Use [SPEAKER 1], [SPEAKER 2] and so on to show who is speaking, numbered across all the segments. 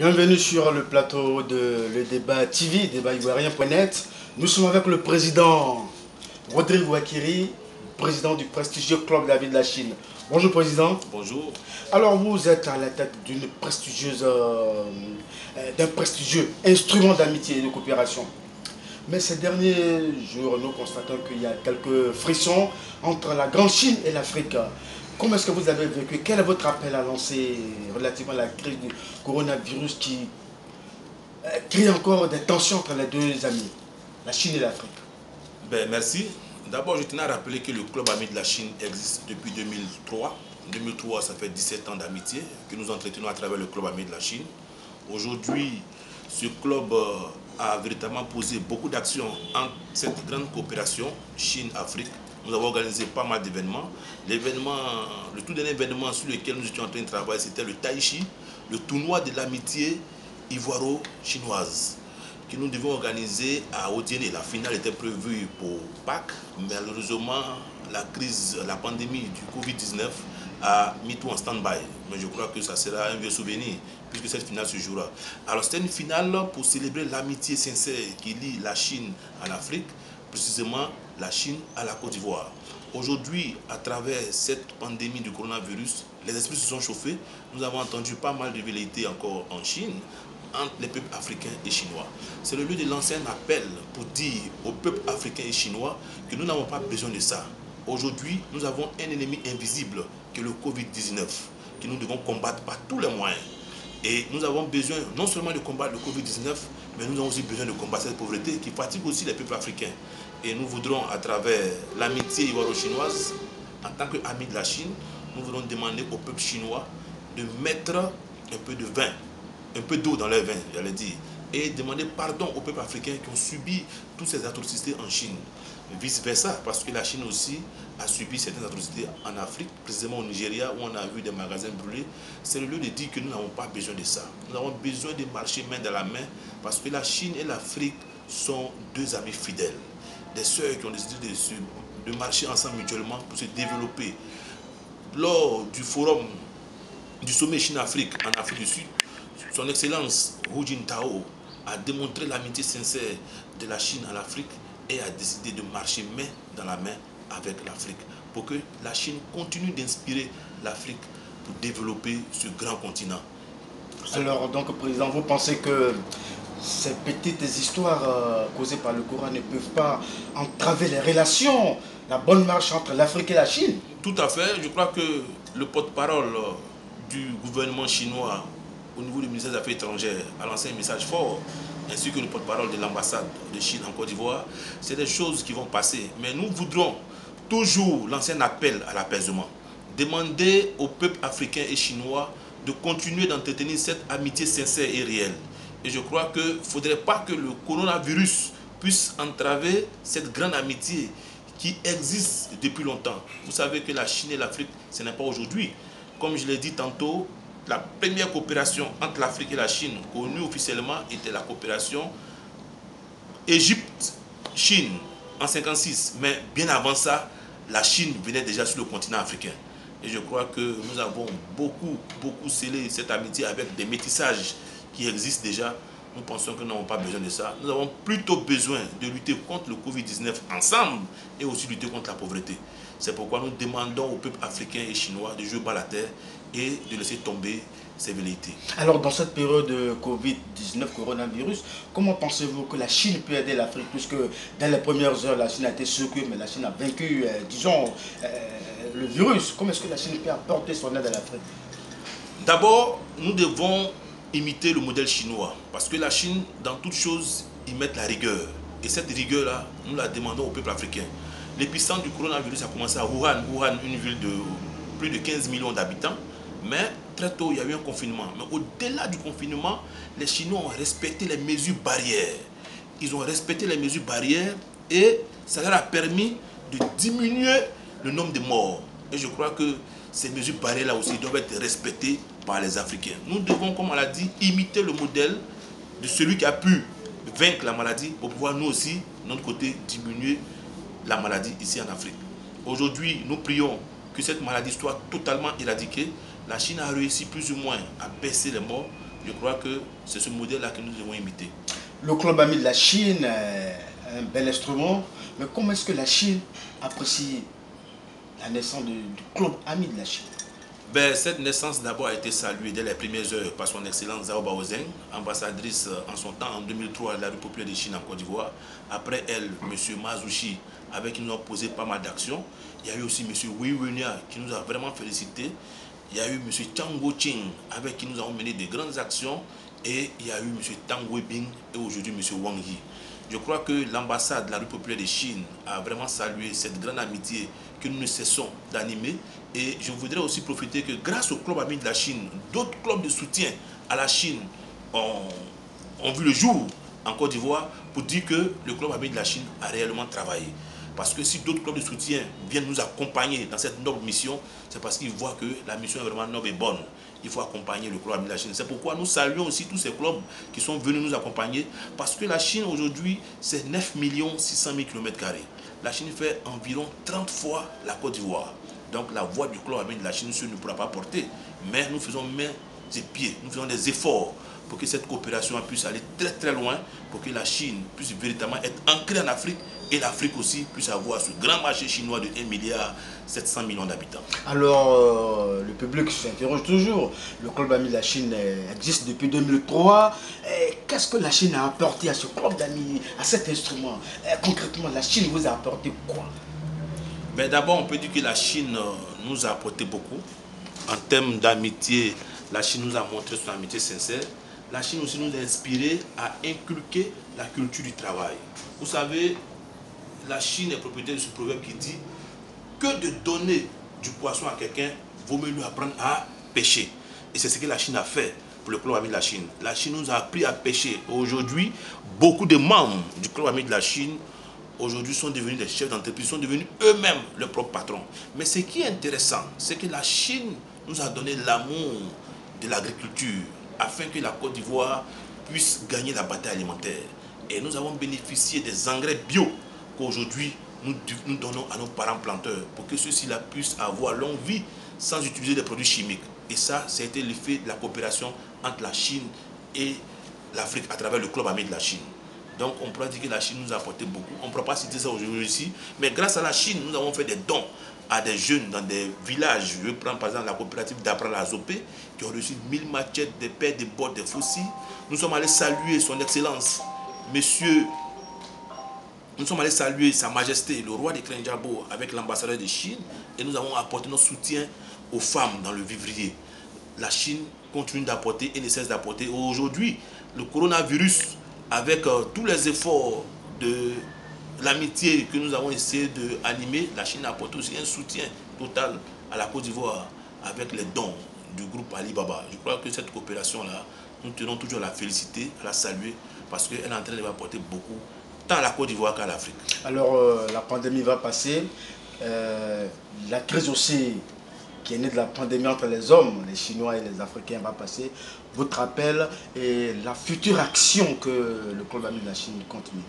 [SPEAKER 1] Bienvenue sur le plateau de Le Débat TV, débat-ivoirien.net. Nous sommes avec le président Rodrigue Ouakiri, président du prestigieux club de la ville de la Chine. Bonjour président.
[SPEAKER 2] Bonjour.
[SPEAKER 1] Alors vous êtes à la tête d'un prestigieux instrument d'amitié et de coopération. Mais ces derniers jours, nous constatons qu'il y a quelques frictions entre la Grande Chine et l'Afrique. Comment est-ce que vous avez vécu? Quel est votre appel à lancer relativement à la crise du coronavirus qui crée encore des tensions entre les deux amis, la Chine et l'Afrique?
[SPEAKER 2] Merci. D'abord, je tenais à rappeler que le Club Ami de la Chine existe depuis 2003. 2003, ça fait 17 ans d'amitié que nous entretenons à travers le Club Ami de la Chine. Aujourd'hui, ce club a véritablement posé beaucoup d'actions entre cette grande coopération Chine-Afrique. Nous avons organisé pas mal d'événements. Le tout dernier événement sur lequel nous étions en train de travailler, c'était le Taichi, le tournoi de l'amitié ivoiro-chinoise, que nous devions organiser à Odiéné. La finale était prévue pour Pâques. Malheureusement, la pandémie du Covid-19 a mis tout en stand-by. Mais je crois que ça sera un vieux souvenir, puisque cette finale se jouera. Alors c'était une finale pour célébrer l'amitié sincère qui lie la Chine à l'Afrique, précisément la Chine à la Côte d'Ivoire. Aujourd'hui, à travers cette pandémie du coronavirus, les esprits se sont chauffés. Nous avons entendu pas mal de velléités encore en Chine, entre les peuples africains et chinois. C'est le lieu de lancer un appel pour dire aux peuples africains et chinois que nous n'avons pas besoin de ça. Aujourd'hui, nous avons un ennemi invisible qui est le Covid-19, que nous devons combattre par tous les moyens. Et nous avons besoin non seulement de combattre le Covid-19, mais nous avons aussi besoin de combattre cette pauvreté qui fatigue aussi les peuples africains. Et nous voudrons, à travers l'amitié ivoiro-chinoise, en tant qu'amis de la Chine, nous voudrons demander au peuple chinois de mettre un peu de vin, un peu d'eau dans leur vin, j'allais dire, et demander pardon aux peuples africains qui ont subi toutes ces atrocités en Chine. Vice-versa, parce que la Chine aussi a subi certaines atrocités en Afrique, précisément au Nigeria, où on a vu des magasins brûlés. C'est le lieu de dire que nous n'avons pas besoin de ça. Nous avons besoin de marcher main dans la main, parce que la Chine et l'Afrique sont deux amis fidèles. Des sœurs qui ont décidé de marcher ensemble mutuellement pour se développer. Lors du forum du sommet Chine-Afrique en Afrique du Sud, son Excellence Hu Jintao a démontré l'amitié sincère de la Chine à l'Afrique et a décidé de marcher main dans la main avec l'Afrique pour que la Chine continue d'inspirer l'Afrique pour développer ce grand continent.
[SPEAKER 1] Alors, donc, Président, vous pensez que ces petites histoires causées par le Coran ne peuvent pas entraver les relations, la bonne marche entre l'Afrique et la Chine?
[SPEAKER 2] Tout à fait. Je crois que le porte-parole du gouvernement chinois au niveau du ministère des Affaires étrangères a lancé un message fort, ainsi que le porte-parole de l'ambassade de Chine en Côte d'Ivoire. C'est des choses qui vont passer. Mais nous voudrons toujours lancer un appel à l'apaisement. Demander au peuple africain et chinois de continuer d'entretenir cette amitié sincère et réelle. Et je crois qu'il ne faudrait pas que le coronavirus puisse entraver cette grande amitié qui existe depuis longtemps. Vous savez que la Chine et l'Afrique, ce n'est pas aujourd'hui. Comme je l'ai dit tantôt, la première coopération entre l'Afrique et la Chine, connue officiellement, était la coopération Égypte-Chine en 1956. Mais bien avant ça, la Chine venait déjà sur le continent africain. Et je crois que nous avons beaucoup scellé cette amitié avec des métissages qui existent déjà. Nous pensons que nous n'avons pas besoin de ça. Nous avons plutôt besoin de lutter contre le Covid-19 ensemble et aussi lutter contre la pauvreté. C'est pourquoi nous demandons au peuple africain et chinois de jouer bas la terre et de laisser tomber ces velléités.
[SPEAKER 1] Alors, dans cette période de Covid-19, coronavirus, comment pensez-vous que la Chine peut aider l'Afrique? Puisque dans les premières heures, la Chine a été secouée, mais la Chine a vaincu, le virus. Comment est-ce que la Chine peut apporter son aide à l'Afrique?
[SPEAKER 2] D'abord, nous devons imiter le modèle chinois. Parce que la Chine, dans toutes choses, ils mettent la rigueur. Et cette rigueur-là, nous la demandons au peuple africain. L'épicentre du coronavirus a commencé à Wuhan. Wuhan, une ville de plus de 15 millions d'habitants. Mais très tôt, il y a eu un confinement. Mais au-delà du confinement, les Chinois ont respecté les mesures barrières. Ils ont respecté les mesures barrières et ça leur a permis de diminuer le nombre de morts. Et je crois que ces mesures barrières-là aussi doivent être respectées par les Africains. Nous devons, comme on l'a dit, imiter le modèle de celui qui a pu vaincre la maladie pour pouvoir nous aussi, de notre côté, diminuer la maladie ici en Afrique. Aujourd'hui, nous prions que cette maladie soit totalement éradiquée. La Chine a réussi plus ou moins à baisser les morts. Je crois que c'est ce modèle-là que nous devons imiter.
[SPEAKER 1] Le club ami de la Chine est un bel instrument, mais comment est-ce que la Chine apprécie la naissance du club ami de la Chine?
[SPEAKER 2] Ben, cette naissance d'abord a été saluée dès les premières heures par son excellence Zhao Baozeng, ambassadrice en son temps en 2003 de la République populaire de Chine en Côte d'Ivoire. Après elle, M. Mazouchi, avec qui nous avons posé pas mal d'actions. Il y a eu aussi M. Wei Wenya qui nous a vraiment félicité. Il y a eu M. Chang Guoqing avec qui nous avons mené de grandes actions. Et il y a eu M. Tang Weibing et aujourd'hui M. Wang Yi. Je crois que l'ambassade de la République populaire de Chine a vraiment salué cette grande amitié que nous ne cessons d'animer. Et je voudrais aussi profiter que grâce au club ami de la Chine, d'autres clubs de soutien à la Chine ont vu le jour en Côte d'Ivoire pour dire que le club ami de la Chine a réellement travaillé. Parce que si d'autres clubs de soutien viennent nous accompagner dans cette noble mission, c'est parce qu'ils voient que la mission est vraiment noble et bonne. Il faut accompagner le club ami de la Chine. C'est pourquoi nous saluons aussi tous ces clubs qui sont venus nous accompagner. Parce que la Chine aujourd'hui, c'est 9 600 000 km². La Chine fait environ 30 fois la Côte d'Ivoire. Donc la voix du club ami de la Chine ne pourra pas porter. Mais nous faisons main et pieds, nous faisons des efforts pour que cette coopération puisse aller très très loin, pour que la Chine puisse véritablement être ancrée en Afrique et l'Afrique aussi puisse avoir ce grand marché chinois de 1,7 milliard d'habitants.
[SPEAKER 1] Alors, le public s'interroge toujours. Le club ami de la Chine existe depuis 2003. Qu'est-ce que la Chine a apporté à ce club d'amis, à cet instrument? Concrètement, la Chine vous a apporté quoi?
[SPEAKER 2] Ben, d'abord, on peut dire que la Chine nous a apporté beaucoup. En termes d'amitié, la Chine nous a montré son amitié sincère. La Chine aussi nous a inspiré à inculquer la culture du travail. Vous savez, la Chine est propriétaire de ce proverbe qui dit que de donner du poisson à quelqu'un, vaut mieux lui apprendre à pêcher. Et c'est ce que la Chine a fait pour le club ami de la Chine. La Chine nous a appris à pêcher. Aujourd'hui, beaucoup de membres du club ami de la Chine aujourd'hui sont devenus des chefs d'entreprise, sont devenus eux-mêmes leurs propres patrons. Mais ce qui est intéressant, c'est que la Chine nous a donné l'amour de l'agriculture afin que la Côte d'Ivoire puisse gagner la bataille alimentaire. Et nous avons bénéficié des engrais bio qu'aujourd'hui nous donnons à nos parents planteurs pour que ceux-ci-là puissent avoir longue vie sans utiliser des produits chimiques. Et ça a été l'effet de la coopération entre la Chine et l'Afrique à travers le club ami de la Chine. Donc on pourra dire que la Chine nous a apporté beaucoup. On ne pourra pas citer ça aujourd'hui ici, mais grâce à la Chine, nous avons fait des dons à des jeunes dans des villages. Je prends par exemple la coopérative d'Apra la Zopé, qui ont reçu 1000 machettes, des pelles, des bottes, des faucilles. Nous sommes allés saluer son excellence, monsieur. Nous sommes allés saluer sa majesté, le roi de Krenjabo, avec l'ambassadeur de Chine, et nous avons apporté notre soutien aux femmes dans le vivrier. La Chine continue d'apporter et ne cesse d'apporter. Aujourd'hui, le coronavirus, avec tous les efforts de l'amitié que nous avons essayé d'animer, la Chine apporte aussi un soutien total à la Côte d'Ivoire avec les dons du groupe Alibaba. Je crois que cette coopération-là, nous tenons toujours à la féliciter, à la saluer, parce qu'elle est en train d'apporter beaucoup, tant à la Côte d'Ivoire qu'à l'Afrique.
[SPEAKER 1] Alors, la pandémie va passer. La crise aussi qui est née de la pandémie entre les hommes, les Chinois et les Africains, va passer. Votre appel et la future action que le club ami de la Chine compte mener.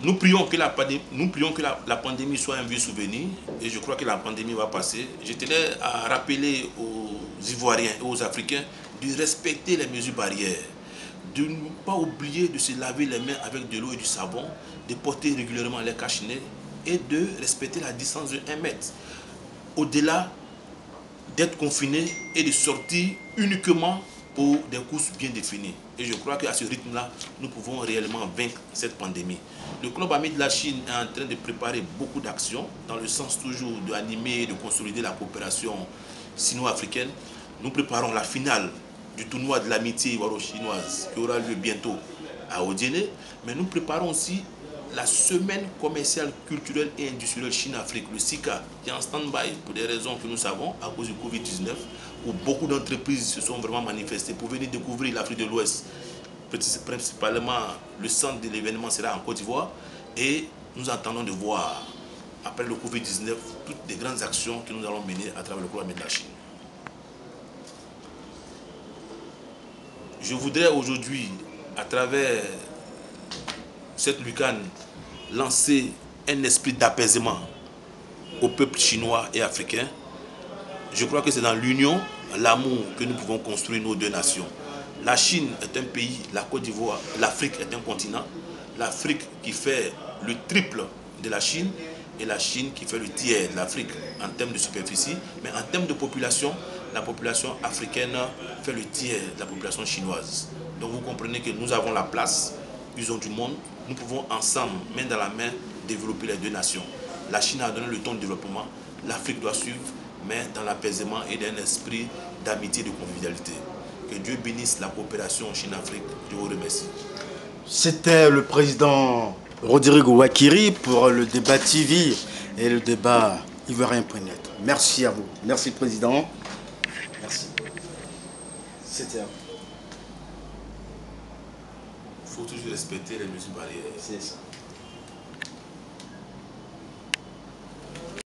[SPEAKER 2] Nous prions que la pandémie soit un vieux souvenir et je crois que la pandémie va passer. Je tenais à rappeler aux Ivoiriens et aux Africains de respecter les mesures barrières, de ne pas oublier de se laver les mains avec de l'eau et du savon, de porter régulièrement les cache-nez et de respecter la distance de 1 mètre. Au-delà d'être confiné et de sortir uniquement pour des courses bien définies. Et je crois qu'à ce rythme-là, nous pouvons réellement vaincre cette pandémie. Le club ami de la Chine est en train de préparer beaucoup d'actions dans le sens toujours d'animer et de consolider la coopération sino-africaine. Nous préparons la finale du tournoi de l'amitié ivoiro-chinoise qui aura lieu bientôt à Odiéné, mais nous préparons aussi la semaine commerciale, culturelle et industrielle Chine-Afrique, le SICA, qui est en stand-by pour des raisons que nous savons à cause du Covid-19, où beaucoup d'entreprises se sont vraiment manifestées pour venir découvrir l'Afrique de l'Ouest. Principalement, le centre de l'événement sera en Côte d'Ivoire et nous attendons de voir, après le Covid-19, toutes les grandes actions que nous allons mener à travers le club ami de la Chine. Je voudrais aujourd'hui, à travers cette lucane, lancer un esprit d'apaisement au peuple chinois et africain. Je crois que c'est dans l'union, l'amour que nous pouvons construire nos deux nations. La Chine est un pays, la Côte d'Ivoire, l'Afrique est un continent. L'Afrique qui fait le triple de la Chine et la Chine qui fait le tiers de l'Afrique en termes de superficie. Mais en termes de population, la population africaine fait le tiers de la population chinoise. Donc vous comprenez que nous avons la place, ils ont du monde, nous pouvons ensemble, main dans la main, développer les deux nations. La Chine a donné le ton de développement, l'Afrique doit suivre, mais dans l'apaisement et d'un esprit d'amitié et de convivialité. Que Dieu bénisse la coopération Chine-Afrique. Je vous remercie.
[SPEAKER 1] C'était le président Rodrigo Wakiri pour le débat TV et le débat ivoirien.net. Merci à vous. Merci, président. Merci. C'était à vous.
[SPEAKER 2] Il faut toujours respecter les mesures barrières.
[SPEAKER 1] C'est ça.